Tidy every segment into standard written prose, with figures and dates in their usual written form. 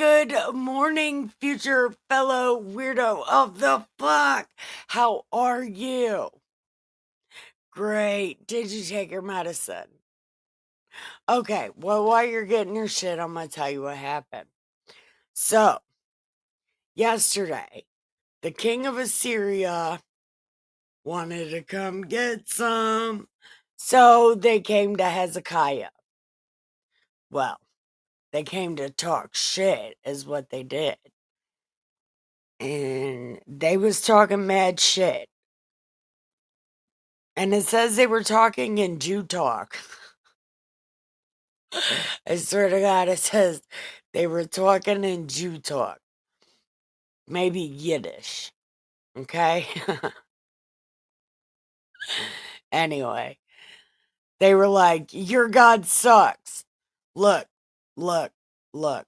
Good morning, future fellow weirdo of the fuck. How are you? Great. Did you take your medicine? Okay, well, while you're getting your shit, I'm gonna tell you what happened. So, yesterday, the king of Assyria wanted to come get some. So they came to Hezekiah. Well, they came to talk shit, is what they did. And they was talking mad shit. And it says they were talking in Jew talk. I swear to God, it says they were talking in Jew talk. Maybe Yiddish. Okay? Anyway, they were like, your God sucks. Look, look, look.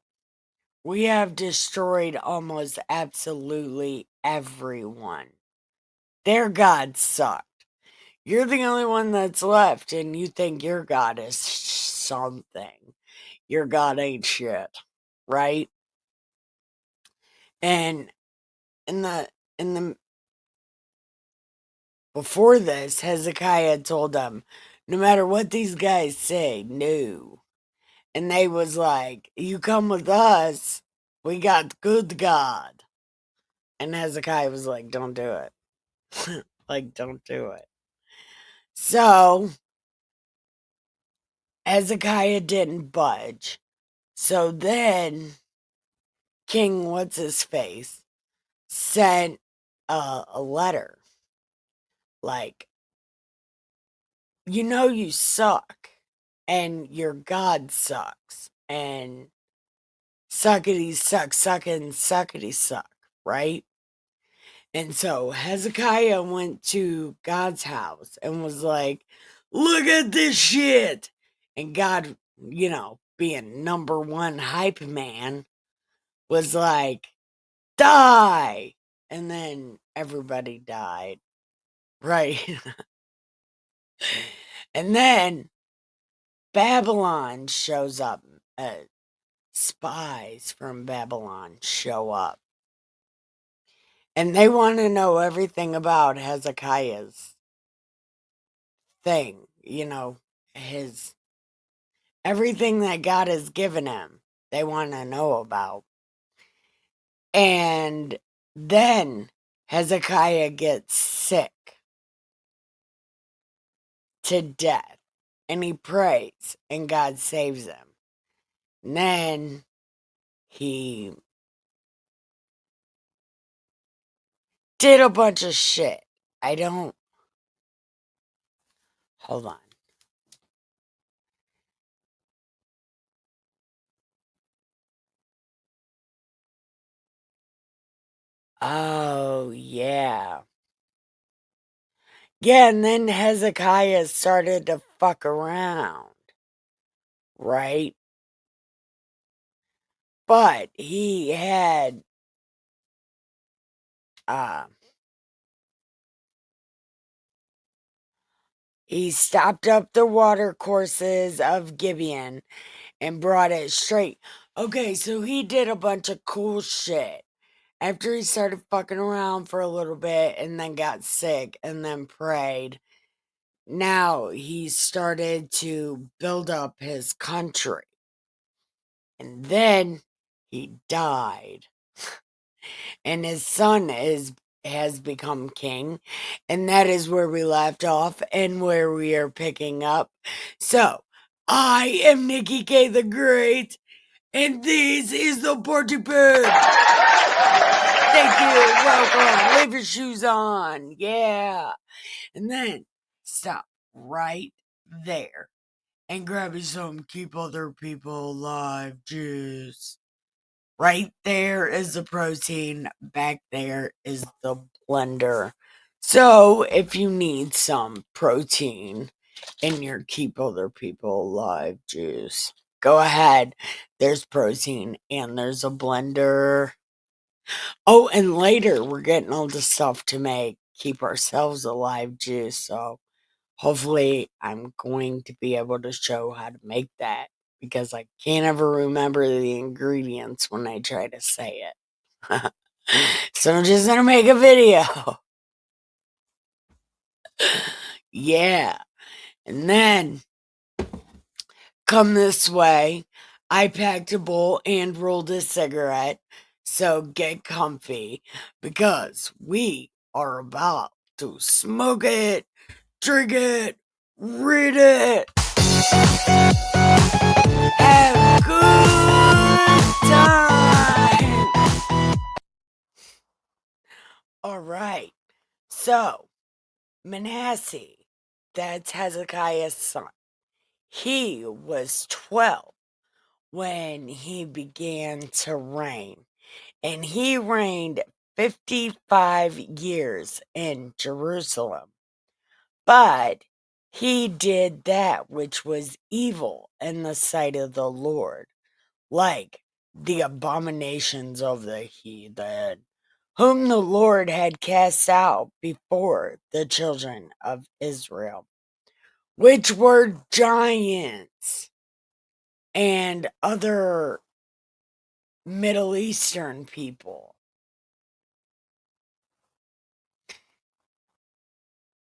We have destroyed almost absolutely everyone. Their God sucked. You're the only one that's left, and you think your God is something. Your God ain't shit, right? And in the before this, Hezekiah told them, no matter what these guys say, no. And they was like, you come with us, we got good God. And Hezekiah was like, don't do it. Like, don't do it. So Hezekiah didn't budge. So then King What's His Face sent a letter like, you suck and your God sucks and suckity suck, sucking suckity suck, right? And so Hezekiah went to God's house and was like, look at this shit. And God, being number one hype man, was like, die. And then everybody died, right? And then Babylon shows up. Spies from Babylon show up. And they want to know everything about Hezekiah's thing, his everything that God has given him. They want to know about. And then Hezekiah gets sick to death. And he prays, and God saves him. And then he did a bunch of shit. Hold on. Oh, yeah. Yeah, and then Hezekiah started to fuck around, right? But he had, he stopped up the water courses of Gibeon and brought it straight. Okay, so he did a bunch of cool shit. After he started fucking around for a little bit and then got sick and then prayed, now he started to build up his country. And then he died. And his son has become king. And that is where we left off and where we are picking up. So, I am Nikki K the Great, and this is the Party Bird. Thank you. Welcome. Leave your shoes on. Yeah. And then stop right there and grab you some Keep Other People Alive juice. Right there is the protein. Back there is the blender. So if you need some protein in your Keep Other People Alive juice, go ahead. There's protein and there's a blender. Oh, and later we're getting all the stuff to make Keep Ourselves Alive juice. So hopefully I'm going to be able to show how to make that because I can't ever remember the ingredients when I try to say it. So I'm just gonna make a video. Yeah. And then, come this way, I packed a bowl and rolled a cigarette. So get comfy because we are about to smoke it, drink it, read it, have a good time. All right. So, Manasseh, that's Hezekiah's son. He was 12 when he began to reign, and he reigned 55 years in Jerusalem. But he did that which was evil in the sight of the Lord, like the abominations of the heathen, whom the Lord had cast out before the children of Israel, which were giants and other Middle Eastern people.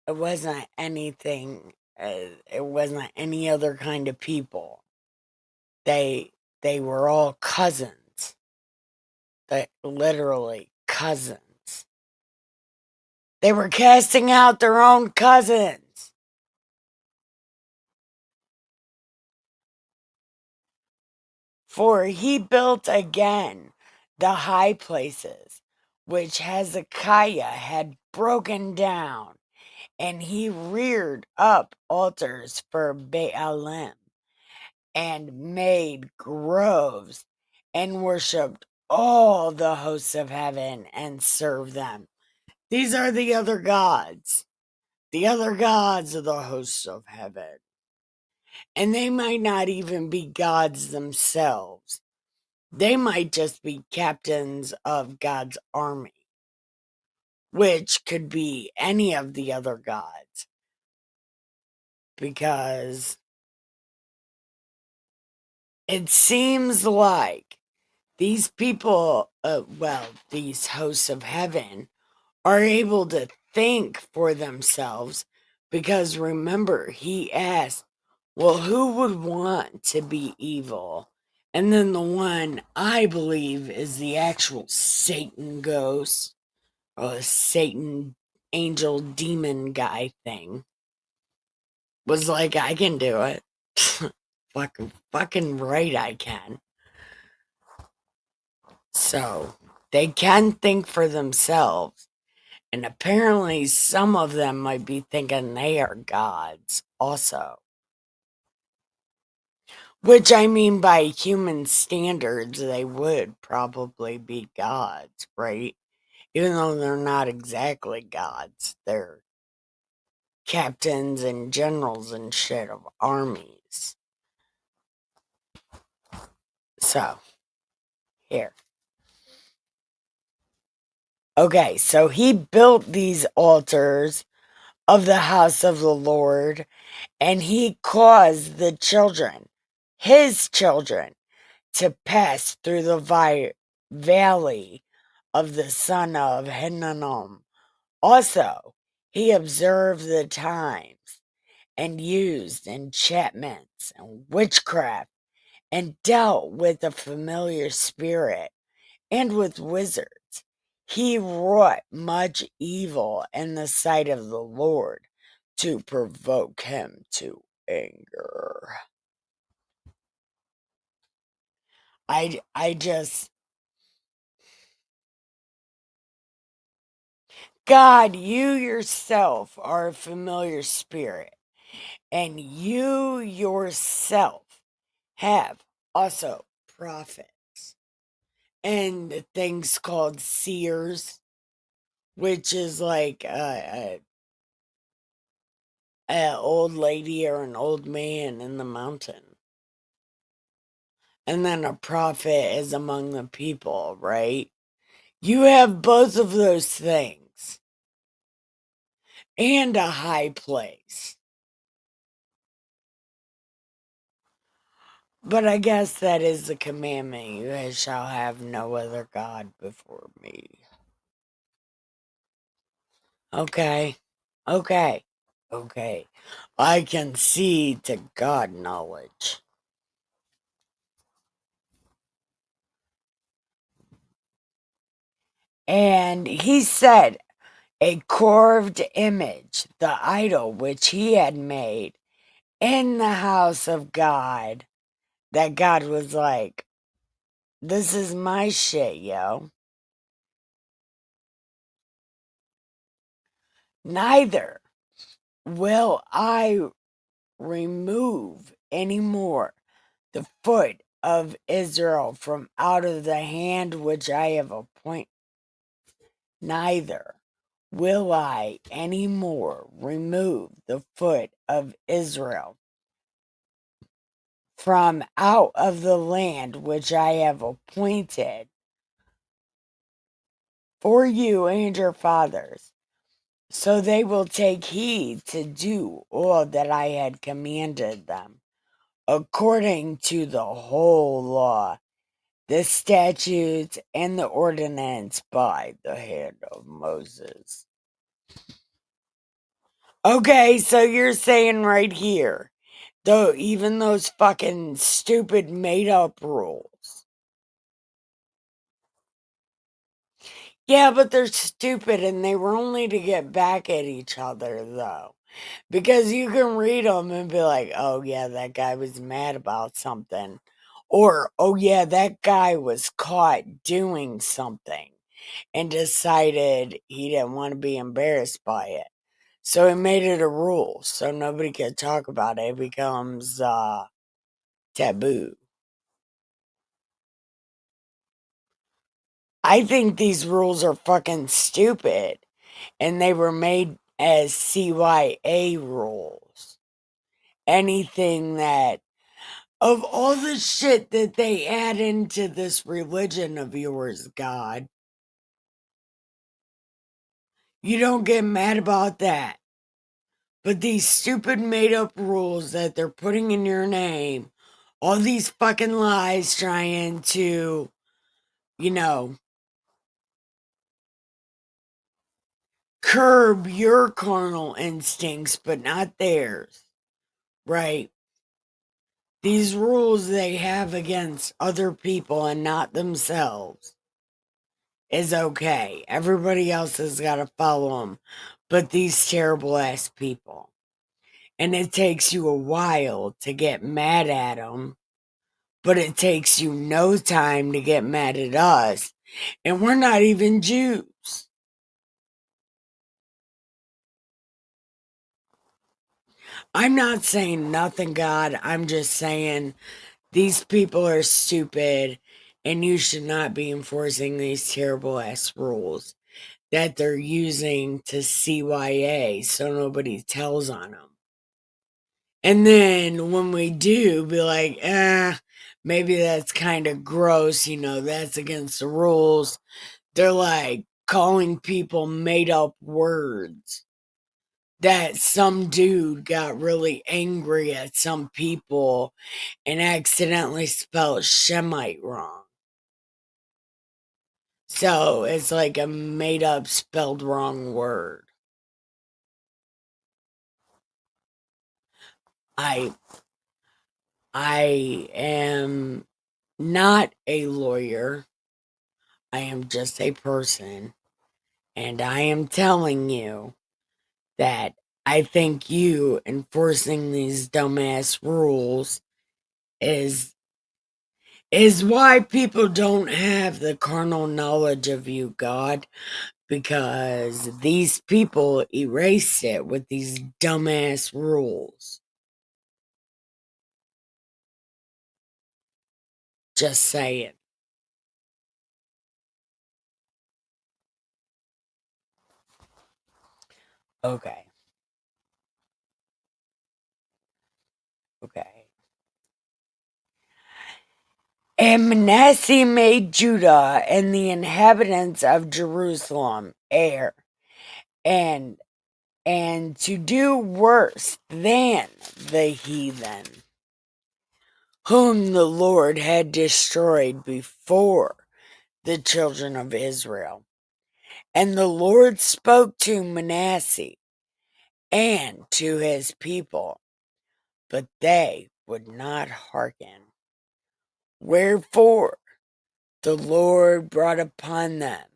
It wasn't anything, it wasn't any other kind of people. They were all cousins. They literally cousins. They were casting out their own cousins. For he built again the high places which Hezekiah had broken down, and he reared up altars for Baalim, and made groves, and worshipped all the hosts of heaven, and served them. These are the other gods of the hosts of heaven. And they might not even be gods themselves. They might just be captains of God's army, which could be any of the other gods. Because it seems like these people, these hosts of heaven, are able to think for themselves. Because remember, he asked, well, who would want to be evil? And then the one I believe is the actual Satan ghost, or Satan angel demon guy thing, was like, I can do it. fucking right I can. So they can think for themselves. And apparently some of them might be thinking they are gods also. Which, I mean, by human standards, they would probably be gods, right? Even though they're not exactly gods. They're captains and generals and shit of armies. So, here. Okay, so he built these altars of the house of the Lord, and he caused the children, his children, to pass through the valley of the son of Hinnom. Also, he observed the times, and used enchantments and witchcraft, and dealt with a familiar spirit, and with wizards. He wrought much evil in the sight of the Lord, to provoke him to anger. I just, God, you yourself are a familiar spirit, and you yourself have also prophets and things called seers, which is like a old lady or an old man in the mountain. And then a prophet is among the people, right? You have both of those things. And a high place. But I guess that is the commandment. You shall have no other God before me. Okay. Okay. Okay. I concede to God knowledge. And he said, a carved image, the idol which he had made in the house of God, that God was like, this is my shit, yo. Neither will I remove anymore the foot of Israel from out of the hand which I have appointed. Neither will I any more remove the foot of Israel from out of the land which I have appointed for you and your fathers. So they will take heed to do all that I had commanded them, according to the whole law, the statutes, and the ordinance by the hand of Moses. Okay, so you're saying right here, though, even those fucking stupid made up rules. Yeah, but they're stupid and they were only to get back at each other, though. Because you can read them and be like, oh, yeah, that guy was mad about something. Or, oh, yeah, that guy was caught doing something and decided he didn't want to be embarrassed by it. So he made it a rule so nobody could talk about it. It becomes taboo. I think these rules are fucking stupid. And they were made as CYA rules. Anything that, of all the shit that they add into this religion of yours, God, you don't get mad about that. But these stupid made up rules that they're putting in your name, all these fucking lies trying to, you know, curb your carnal instincts, but not theirs, right? These rules they have against other people and not themselves is okay. Everybody else has got to follow them, but these terrible ass people. And it takes you a while to get mad at them, but it takes you no time to get mad at us. And we're not even Jews. I'm not saying nothing, God. I'm just saying these people are stupid and you should not be enforcing these terrible ass rules that they're using to CYA so nobody tells on them. And then when we do, be like, maybe that's kind of gross, that's against the rules. They're like calling people made up words that some dude got really angry at some people and accidentally spelled Shemite wrong. So it's like a made up spelled wrong word. I I am not a lawyer. I am just a person. And I am telling you that I think you enforcing these dumbass rules is why people don't have the carnal knowledge of you, God, because these people erase it with these dumbass rules. Just saying. Okay. Okay. And Manasseh made Judah and the inhabitants of Jerusalem heir, and to do worse than the heathen, whom the Lord had destroyed before the children of Israel. And the Lord spoke to Manasseh and to his people, but they would not hearken. Wherefore the Lord brought upon them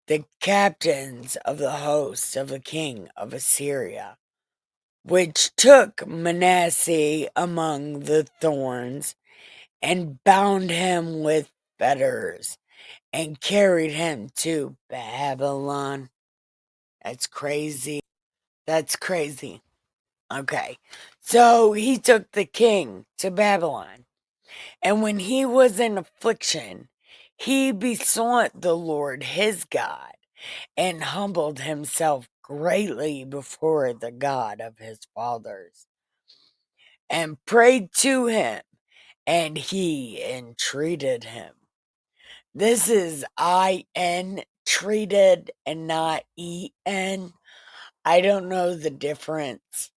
the captains of the host of the king of Assyria, which took Manasseh among the thorns, and bound him with fetters, and carried him to Babylon. That's crazy. That's crazy. Okay. So he took the king to Babylon. And when he was in affliction, he besought the Lord his God, and humbled himself greatly before the God of his fathers, and prayed to him, and he entreated him. This is I-N, treated, and not E-N. I don't know the difference,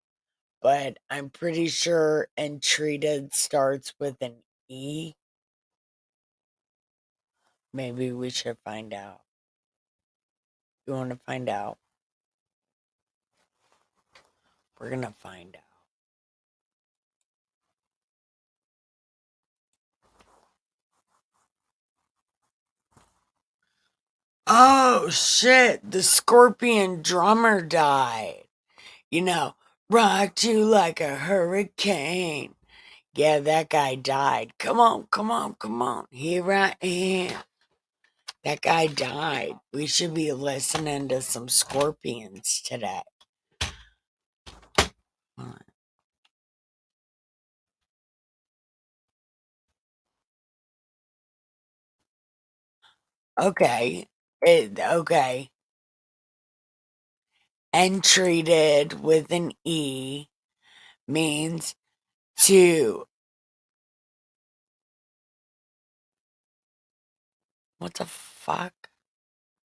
but I'm pretty sure entreated starts with an E. Maybe we should find out. You want to find out? We're going to find out. Oh, shit. The Scorpion drummer died. You know, rocked you like a hurricane. Yeah, that guy died. Come on, come on, come on. Here I am. That guy died. We should be listening to some Scorpions today. Okay. Okay. Entreated with an E means to. What the fuck?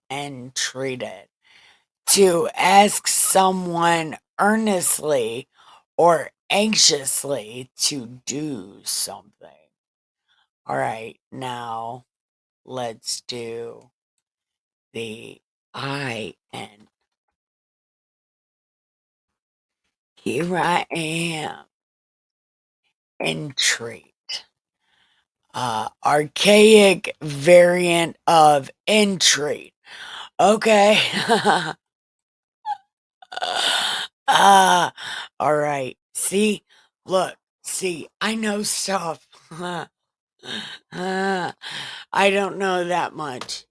Entreated. To ask someone earnestly or anxiously to do something. All right, now let's do the I-N. Here I am. Entreat. Archaic variant of entreat. Okay. All right. See, look, see, I know stuff. I don't know that much.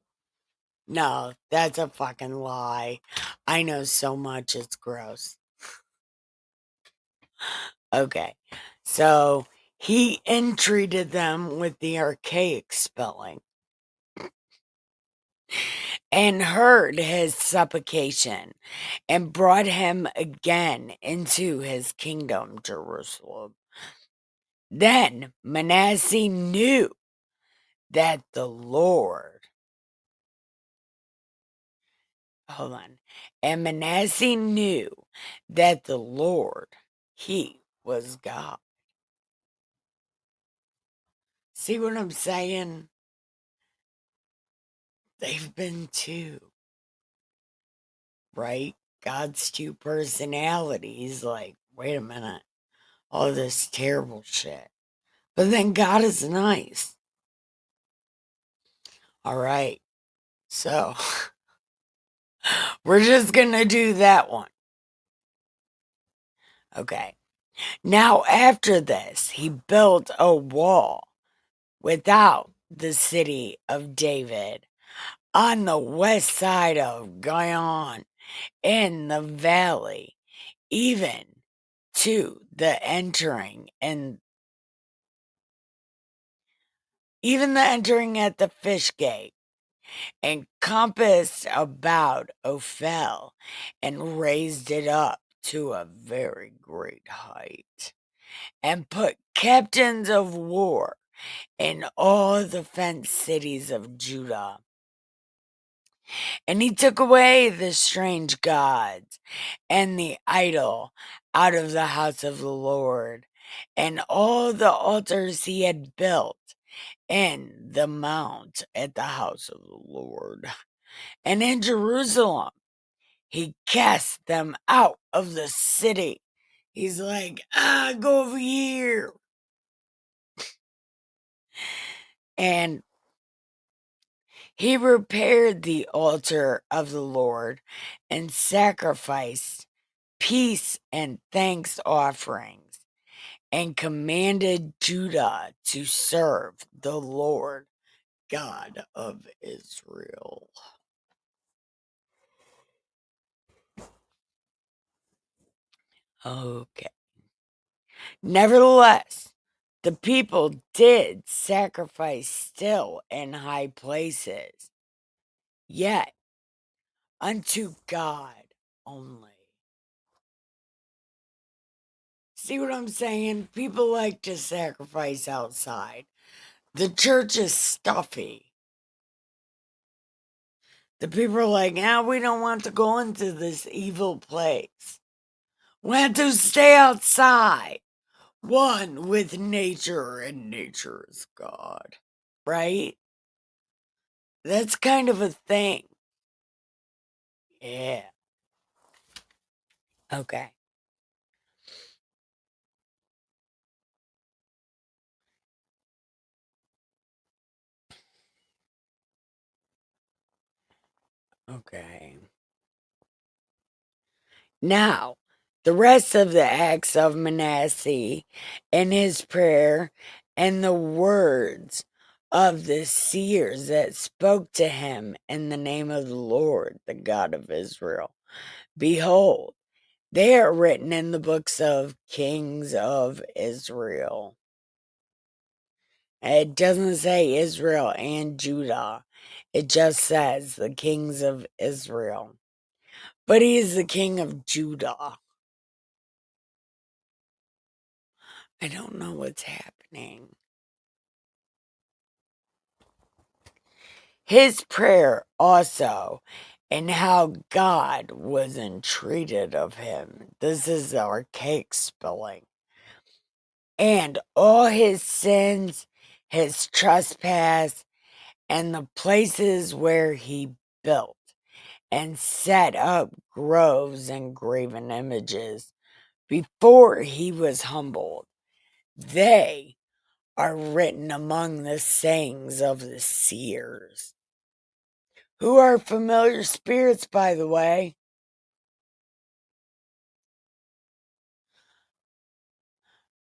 No, that's a fucking lie. I know so much, it's gross. Okay, so he entreated them with the archaic spelling, and heard his supplication, and brought him again into his kingdom, Jerusalem. Then Manasseh knew that the Lord, hold on, and Manasseh knew that the Lord, he was God. See what I'm saying? They've been two, right? God's two personalities. Like, wait a minute, all this terrible shit. But then God is nice. All right. So we're just going to do that one. Okay. Now, after this, he built a wall without the city of David on the west side of Gihon in the valley, even to the entering and even the entering at the fish gate, and compassed about Ophel, and raised it up to a very great height, and put captains of war in all the fenced cities of Judah. And he took away the strange gods and the idol out of the house of the Lord, and all the altars he had built in the mount at the house of the Lord. And in Jerusalem, he cast them out of the city. He's like, go over here. And he repaired the altar of the Lord and sacrificed peace and thanks offerings, and commanded Judah to serve the Lord God of Israel. Okay. Nevertheless, the people did sacrifice still in high places, yet unto God only. See what I'm saying? People like to sacrifice outside. The church is stuffy. The people are like, we don't want to go into this evil place. We have to stay outside, one with nature, and nature is God. Right? That's kind of a thing. Yeah. Okay. Okay. Now, the rest of the acts of Manasseh and his prayer and the words of the seers that spoke to him in the name of the Lord, the God of Israel. Behold, they are written in the books of Kings of Israel. It doesn't say Israel and Judah. It just says the kings of Israel. But he is the king of Judah. I don't know what's happening. His prayer also, and how God was entreated of him. This is our cake spilling. And all his sins, his trespass, and the places where he built and set up groves and graven images before he was humbled. They are written among the sayings of the seers, who are familiar spirits, by the way.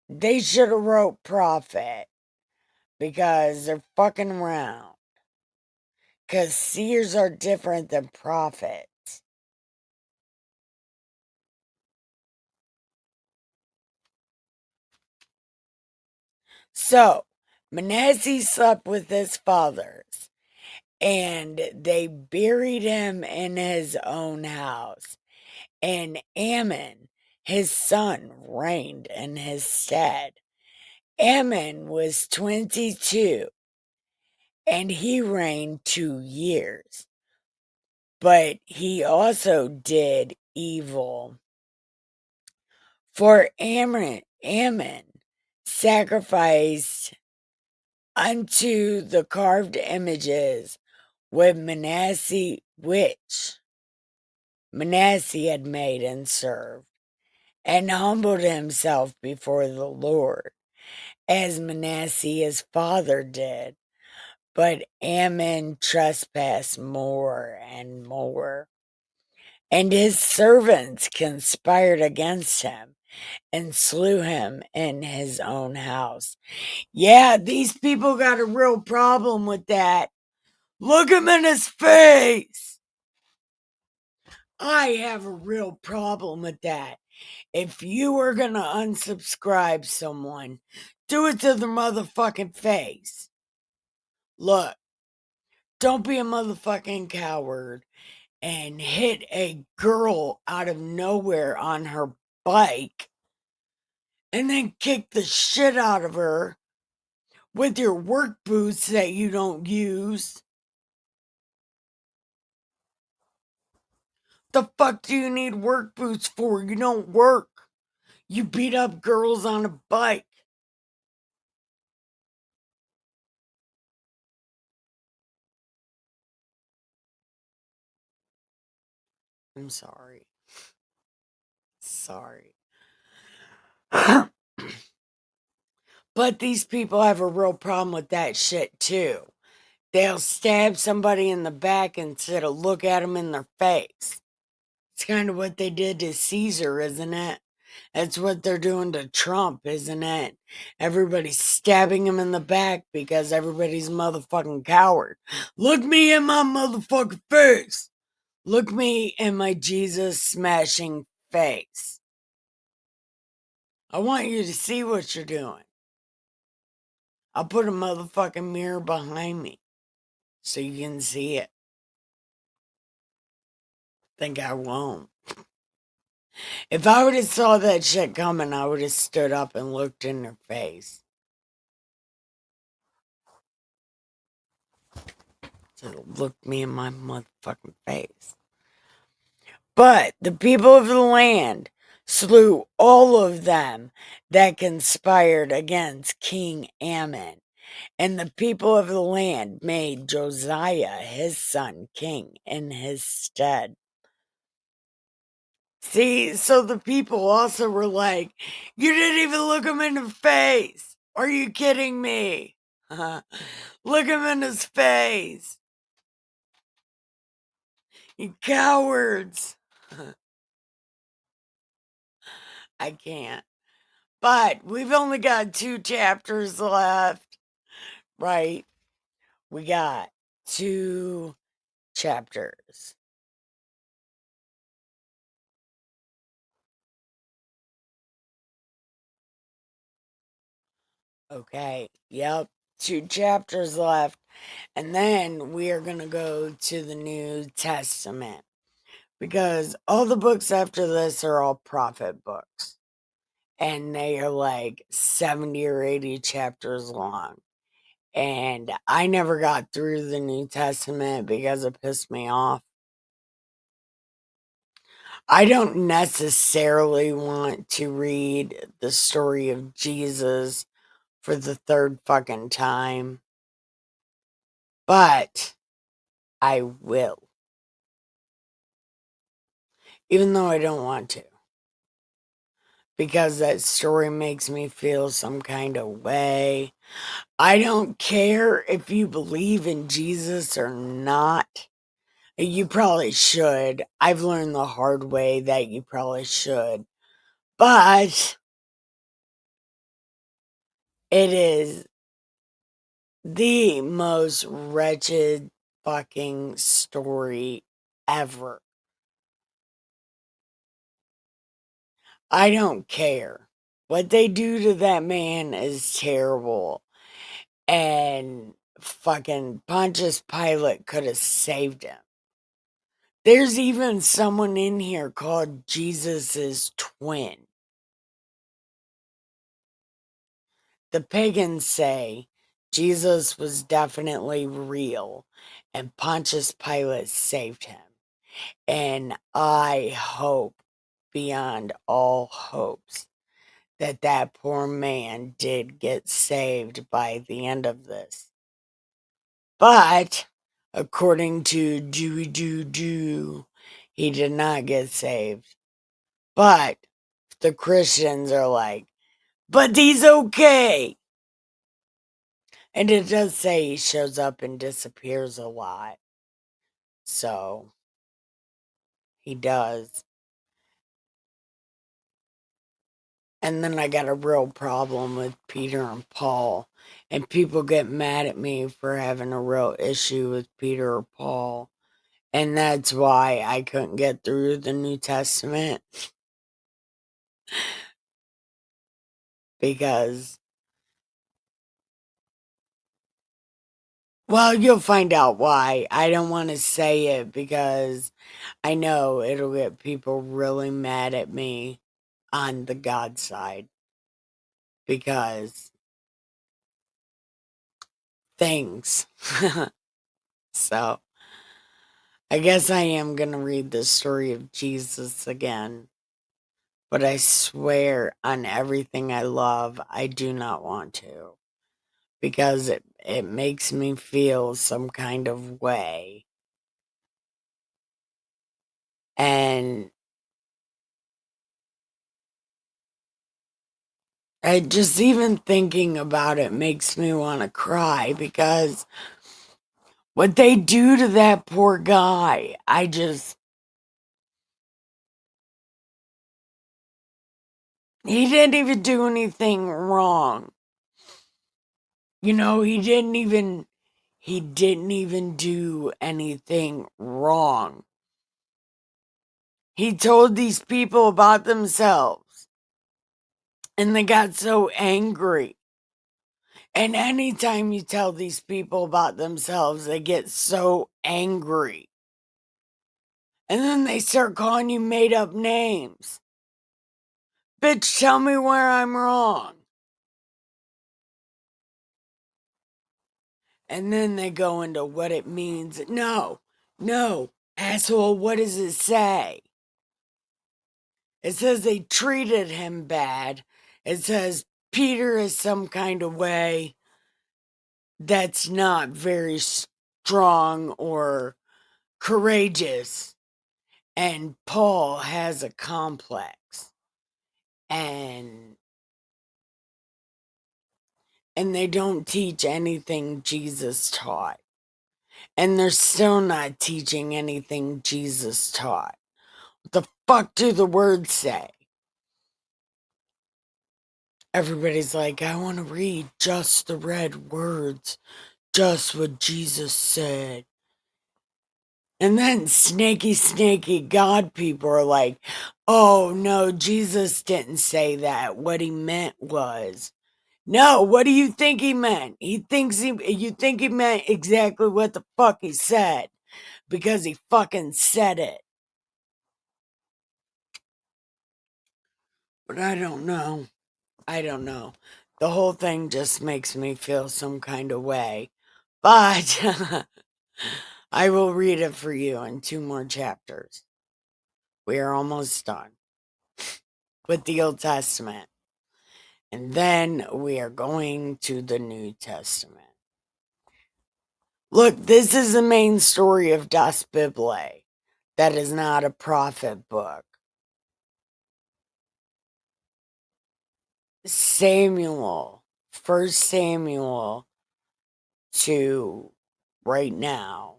They should have wrote prophet, because they're fucking around. Because seers are different than prophets. So, Manasseh slept with his fathers, and they buried him in his own house. And Ammon, his son, reigned in his stead. Ammon was 22, and he reigned 2 years. But he also did evil. For Ammon sacrificed unto the carved images which Manasseh had made and served, and humbled himself before the Lord, as Manasseh his father did. But Ammon trespassed more and more, and his servants conspired against him and slew him in his own house. Yeah, these people got a real problem with that. Look him in his face. I have a real problem with that. If you are gonna unsubscribe someone, do it to their motherfucking face. Look, don't be a motherfucking coward and hit a girl out of nowhere on her bike and then kick the shit out of her with your work boots that you don't use. The fuck do you need work boots for? You don't work. You beat up girls on a bike. I'm sorry. Sorry. But these people have a real problem with that shit too. They'll stab somebody in the back instead of look at them in their face. It's kind of what they did to Caesar, isn't it? That's what they're doing to Trump, isn't it? Everybody's stabbing him in the back because everybody's a motherfucking coward. Look me in my motherfucking face. Look me in my Jesus smashing face. I want you to see what you're doing. I'll put a motherfucking mirror behind me so you can see it. Think I won't. If I would have saw that shit coming, I would have stood up and looked in her face. So look me in my motherfucking face. But the people of the land slew all of them that conspired against King Ammon. And the people of the land made Josiah his son king in his stead. See, so the people also were like, you didn't even look him in the face. Are you kidding me? Look him in his face. You cowards. I can't. But we've only got 2 chapters left, right? We got 2 chapters. Okay, yep, 2 chapters left. And then we are going to go to the New Testament. Because all the books after this are all prophet books. And they are like 70 or 80 chapters long. And I never got through the New Testament because it pissed me off. I don't necessarily want to read the story of Jesus for the 3rd fucking time. But I will. Even though I don't want to. Because that story makes me feel some kind of way. I don't care if you believe in Jesus or not. You probably should. I've learned the hard way that you probably should. But it is the most wretched fucking story ever. I don't care. What they do to that man is terrible. And fucking Pontius Pilate could have saved him. There's even someone in here called Jesus's twin. The pagans say Jesus was definitely real and Pontius Pilate saved him. And I hope beyond all hopes that that poor man did get saved by the end of this. But according to Jew, he did not get saved. But the Christians are like, but he's okay. And it does say he shows up and disappears a lot. So he does. And then I got a real problem with Peter and Paul. And people get mad at me for having a real issue with Peter or Paul. And that's why I couldn't get through the New Testament. Because, well, you'll find out why. I don't want to say it because I know it'll get people really mad at me on the God side. Because things. So, I guess I am going to read the story of Jesus again. But I swear on everything I love, I do not want to. Because it makes me feel some kind of way. And just even thinking about it makes me want to cry, because what they do to that poor guy, he didn't even do anything wrong. You know, he didn't even do anything wrong. He told these people about themselves, and they got so angry. And anytime you tell these people about themselves, they get so angry. And then they start calling you made up names. Bitch, tell me where I'm wrong. And then they go into what it means. No, asshole, what does it say? It says they treated him bad. It says Peter is some kind of way that's not very strong or courageous. And Paul has a complex. And they don't teach anything Jesus taught. And they're still not teaching anything Jesus taught. What the fuck do the words say? Everybody's like, I want to read just the red words, just what Jesus said. And then snaky God people are like, oh no, Jesus didn't say that. What he meant was. No, what do you think he meant? You think he meant exactly what the fuck he said, because he fucking said it. But I don't know. The whole thing just makes me feel some kind of way. But I will read it for you in 2 more chapters. We are almost done with the Old Testament. And then we are going to the New Testament. Look, this is the main story of Das Bible. That is not a prophet book. Samuel, 1 Samuel to right now.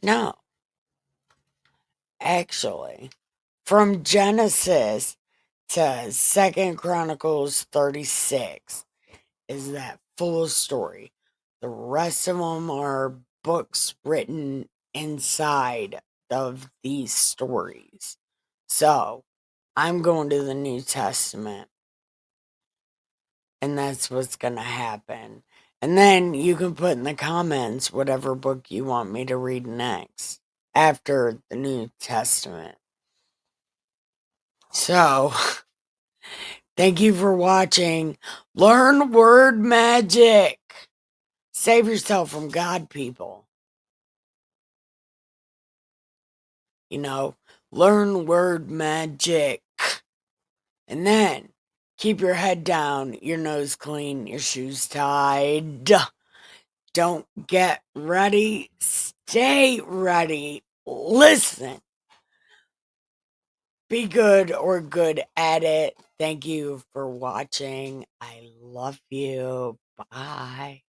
No, actually, from Genesis to 2 Chronicles 36 is that full story. The rest of them are books written inside of these stories. So, I'm going to the New Testament, and that's what's going to happen. And then you can put in the comments whatever book you want me to read next after the New Testament. So, thank you for watching. Learn word magic. Save yourself from God, people. You know, learn word magic. And then keep your head down, your nose clean, your shoes tied. Don't get ready. Stay ready. Listen. Be good or good at it. Thank you for watching. I love you. Bye.